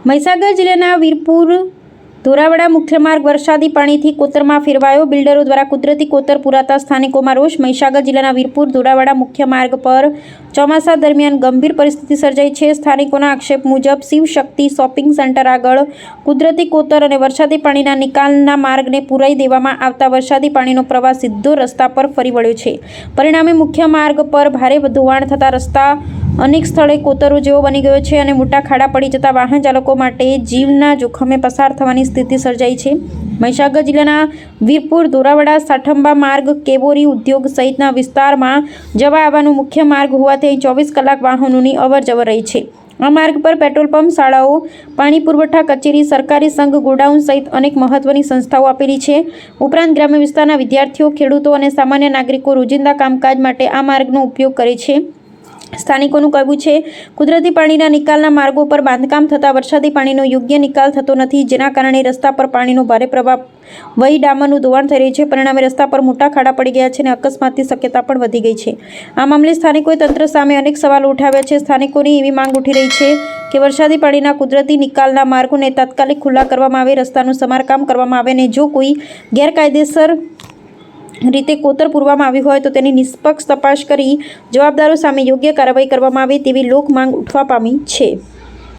મહીસાગર જિલ્લાના વીરપુર ધોરાવડા મુખ્ય માર્ગ વરસાદી પાણીથી કોતરમાં ફેરવાયો. બિલ્ડરો દ્વારા કુદરતી કોતર પુરાતા સ્થાનિકોમાં રોષ. મહીસાગર જિલ્લાના વીરપુર ધોરાવડા મુખ્ય માર્ગ પર ચોમાસા દરમિયાન ગંભીર પરિસ્થિતિ સર્જાઈ છે. સ્થાનિકોના આક્ષેપ મુજબ શિવશક્તિ શોપિંગ સેન્ટર આગળ કુદરતી કોતર અને વરસાદી પાણીના નિકાલના માર્ગને પુરાઈ દેવામાં આવતા વરસાદી પાણીનો પ્રવાહ સીધો રસ્તા પર ફરી વળ્યો છે. પરિણામે મુખ્ય માર્ગ પર ભારે ધોવાણ થતા રસ્તા અનેક સ્થળે કોતરો જેવો બની ગયો છે અને મોટા ખાડા પડી જતા વાહન ચાલકો માટે જીવના જોખમે પસાર થવાની સ્થિતિ સર્જાઈ છે. મહીસાગર જિલ્લાના વીરપુર ધોરાવડા સાઠંબા માર્ગ કેબોરી ઉદ્યોગ સહિતના વિસ્તારમાં જવા આવવાનો મુખ્ય માર્ગ હોવાથી અહીં 24 કલાક વાહનોની અવરજવર રહી છે. આ માર્ગ પર પેટ્રોલ પંપ, શાળાઓ, પાણી પુરવઠા કચેરી, સરકારી સંઘ, ગોડાઉન સહિત અનેક મહત્વની સંસ્થાઓ આપેલી છે. ઉપરાંત ગ્રામ્ય વિસ્તારના વિદ્યાર્થીઓ, ખેડૂતો અને સામાન્ય નાગરિકો રોજિંદા કામકાજ માટે આ માર્ગનો ઉપયોગ કરે છે. સ્થાનિકોનું કહેવું છે, કુદરતી પાણીના નિકાલના માર્ગો પર બાંધકામ થતાં વરસાદી પાણીનો યોગ્ય નિકાલ થતો નથી, જેના કારણે રસ્તા પર પાણીનો ભારે પ્રવાહ વહી ડામરનું ધોવાણ થઈ રહ્યું છે. પરિણામે રસ્તા પર મોટા ખાડા પડી ગયા છે અને અકસ્માતની શક્યતા પણ વધી ગઈ છે. આ મામલે સ્થાનિકોએ તંત્ર સામે અનેક સવાલો ઉઠાવ્યા છે. સ્થાનિકોની એવી માંગ ઉઠી રહી છે કે વરસાદી પાણીના કુદરતી નિકાલના માર્ગોને તાત્કાલિક ખુલ્લા કરવામાં આવે, રસ્તાનું સમારકામ કરવામાં આવે અને જો કોઈ ગેરકાયદેસર રીતે કોતર પૂરવામાં આવી હોય તો તેની નિષ્પક્ષ તપાસ કરી જવાબદારો સામે યોગ્ય કાર્યવાહી કરવામાં આવે તેવી લોક માંગ ઉઠવા પામી છે.